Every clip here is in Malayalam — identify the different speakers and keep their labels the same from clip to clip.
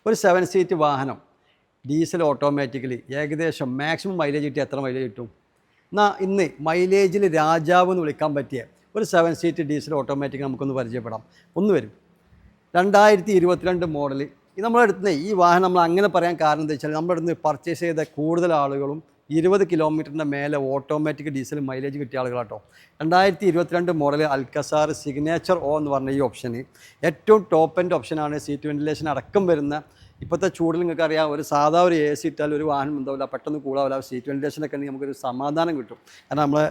Speaker 1: ഒരു 7 സീറ്റ് വാഹനം ഡീസൽ ഓട്ടോമാറ്റിക്കലി ഏകദേശം മാക്സിമം മൈലേജ് കിട്ടിയ എത്ര മൈലേജ് കിട്ടും? എന്നാൽ ഇന്ന് മൈലേജിൽ രാജാവ് എന്ന് വിളിക്കാൻ പറ്റിയ ഒരു 7 സീറ്റ് ഡീസൽ ഓട്ടോമാറ്റിക് നമുക്കൊന്ന് പരിചയപ്പെടാം. ഒന്ന് വരും 2022 മോഡൽ. നമ്മുടെ അടുത്ത് ഈ വാഹനം നമ്മൾ അങ്ങനെ പറയാൻ കാരണം എന്താ വെച്ചാൽ നമ്മുടെ അടുത്ത് പർച്ചേസ് ചെയ്ത കൂടുതൽ ആളുകളും 20 കിലോമീറ്ററിൻ്റെ മേലെ ഓട്ടോമാറ്റിക് ഡീസൽ മൈലേജ് കിട്ടിയ ആളുകളാട്ടോ. 2022 മോഡൽ അൽക്കസാർ സിഗ്നേച്ചർ ഓ എന്ന് പറഞ്ഞ ഈ ഓപ്ഷന് ഏറ്റവും ടോപ്പ് എൻഡ് ഓപ്ഷനാണ്. സീറ്റ് വെൻറ്റിലേഷൻ അടക്കം വരുന്ന. ഇപ്പോഴത്തെ ചൂടിൽ നിങ്ങൾക്ക് അറിയാം, ഒരു സാധാ ഒരു എ സി ഇട്ടാൽ ഒരു വാഹനം എന്താവില്ല, പെട്ടെന്ന് കൂടാവില്ല. സീറ്റ് വെൻറ്റിലേഷനൊക്കെ ഉണ്ടെങ്കിൽ നമുക്കൊരു സമാധാനം കിട്ടും. കാരണം നമ്മളെ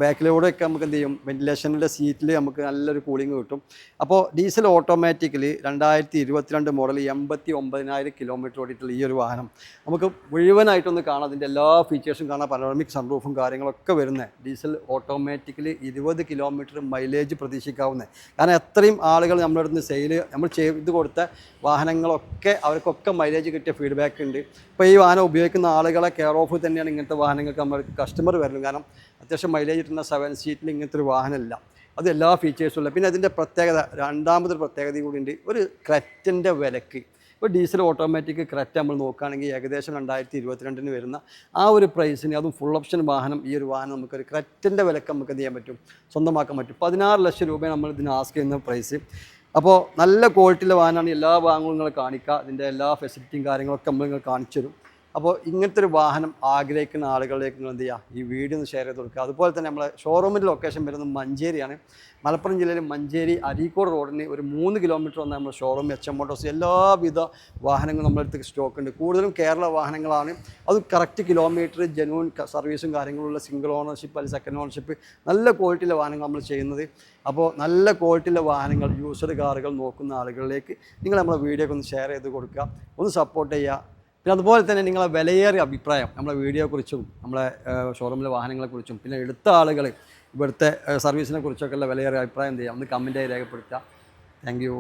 Speaker 1: ബാക്കിലൂടെയൊക്കെ നമുക്ക് എന്ത് ചെയ്യും, വെൻറ്റിലേഷനിലെ സീറ്റിൽ നമുക്ക് നല്ലൊരു കൂളിംഗ് കിട്ടും. അപ്പോൾ ഡീസൽ ഓട്ടോമാറ്റിക്കലി 2022 മോഡൽ 89,000 കിലോമീറ്റർ ഓടിയിട്ടുള്ള ഈ ഒരു വാഹനം നമുക്ക് മുഴുവനായിട്ടൊന്ന് കാണാം. അതിൻ്റെ എല്ലാ ഫീച്ചേഴ്സും കാണാം. പനോറമിക് സൺറൂഫും കാര്യങ്ങളൊക്കെ വരുന്നത് ഡീസൽ ഓട്ടോമാറ്റിക്കലി 20 കിലോമീറ്റർ മൈലേജ് പ്രതീക്ഷിക്കാവുന്നത്. കാരണം അത്രയും ആളുകൾ നമ്മുടെ അടുത്ത് സെയിൽ നമ്മൾ ചെയ്ത് കൊടുത്ത വാഹനങ്ങളൊക്കെ അവർക്കൊക്കെ മൈലേജ് കിട്ടിയ ഫീഡ്ബാക്ക് ഉണ്ട്. ഇപ്പോൾ ഈ വാഹനം ഉപയോഗിക്കുന്ന ആളുകളെ കെയർ ഓഫ് തന്നെയാണ് ഇങ്ങനത്തെ വാഹനങ്ങൾക്ക് നമ്മൾക്ക് കസ്റ്റമർ വരുന്നത്. കാരണം അത്യാവശ്യം മൈലേജ് കിട്ടുന്ന 7 സീറ്റിൽ ഇങ്ങനത്തെ ഒരു വാഹനമില്ല. അത് എല്ലാ ഫീച്ചേഴ്സും ഉള്ള. പിന്നെ അതിൻ്റെ പ്രത്യേകത, രണ്ടാമതൊരു പ്രത്യേകത കൂടി ഉണ്ട്. ഒരു ക്രെറ്റൻ്റെ വിലക്ക്, ഇപ്പോൾ ഡീസൽ ഓട്ടോമാറ്റിക് ക്രെറ്റ നമ്മൾ നോക്കുകയാണെങ്കിൽ ഏകദേശം 2022 വരുന്ന ആ ഒരു പ്രൈസിന്, അതും ഫുൾ ഓപ്ഷൻ വാഹനം, ഈ ഒരു വാഹനം നമുക്കൊരു ക്രെറ്റൻ്റെ വിലക്ക് നമുക്ക് എന്ത് ചെയ്യാൻ പറ്റും, സ്വന്തമാക്കാൻ പറ്റും. 16 ലക്ഷം രൂപയാണ് നമ്മൾ ഇതിന് ആസ്ക് ചെയ്യുന്ന പ്രൈസ്. അപ്പോൾ നല്ല ക്വാളിറ്റിയുള്ള വാഹനമാണ്. എല്ലാ ഭാഗങ്ങളും നിങ്ങൾ കാണിക്കുക, അതിൻ്റെ എല്ലാ ഫെസിലിറ്റിയും കാര്യങ്ങളൊക്കെ നമ്മൾ നിങ്ങൾ കാണിച്ചു തരും. അപ്പോൾ ഇങ്ങനത്തെ ഒരു വാഹനം ആഗ്രഹിക്കുന്ന ആളുകളിലേക്ക് നിങ്ങൾ എന്ത് ചെയ്യുക, ഈ വീഡിയോ ഒന്ന് ഷെയർ ചെയ്ത് കൊടുക്കുക. അതുപോലെ തന്നെ നമ്മളെ ഷോറൂമിൻ്റെ ലൊക്കേഷൻ വരുന്നത് മഞ്ചേരിയാണ്. മലപ്പുറം ജില്ലയിൽ മഞ്ചേരി അരീക്കോട് റോഡിന് ഒരു 3 കിലോമീറ്റർ വന്നാൽ നമ്മുടെ ഷോറൂം HM മോട്ടോഴ്സ് എല്ലാവിധ വാഹനങ്ങളും നമ്മുടെ അടുത്ത് സ്റ്റോക്ക് ഉണ്ട്. കൂടുതലും കേരള വാഹനങ്ങളാണ്. അത് കറക്റ്റ് കിലോമീറ്റർ, ജെന്യൂൻ സർവീസും കാര്യങ്ങളുള്ള സിംഗിൾ ഓണർഷിപ്പ് അല്ലെങ്കിൽ സെക്കൻഡ് ഓണർഷിപ്പ്, നല്ല ക്വാളിറ്റിയിലെ വാഹനങ്ങൾ നമ്മൾ ചെയ്യുന്നത്. അപ്പോൾ നല്ല ക്വാളിറ്റിയിലെ വാഹനങ്ങൾ, യൂസ്ഡ് കാറുകൾ നോക്കുന്ന ആളുകളിലേക്ക് നിങ്ങൾ നമ്മളെ വീഡിയോ ഒന്ന് ഷെയർ ചെയ്ത് കൊടുക്കുക, ഒന്ന് സപ്പോർട്ട് ചെയ്യുക. പിന്നെ അതുപോലെ തന്നെ നിങ്ങളെ വിലയേറിയ അഭിപ്രായം നമ്മളെ വീഡിയോയെക്കുറിച്ചും നമ്മളെ ഷോറൂമിലെ വാഹനങ്ങളെക്കുറിച്ചും പിന്നെ എടുത്ത ആളുകൾ ഇവിടുത്തെ സർവീസിനെ കുറിച്ചൊക്കെയുള്ള വിലയേറിയ അഭിപ്രായം എന്ത് ചെയ്യുക, ഒന്ന് കമൻറ്റായി രേഖപ്പെടുത്തുക. Thank you.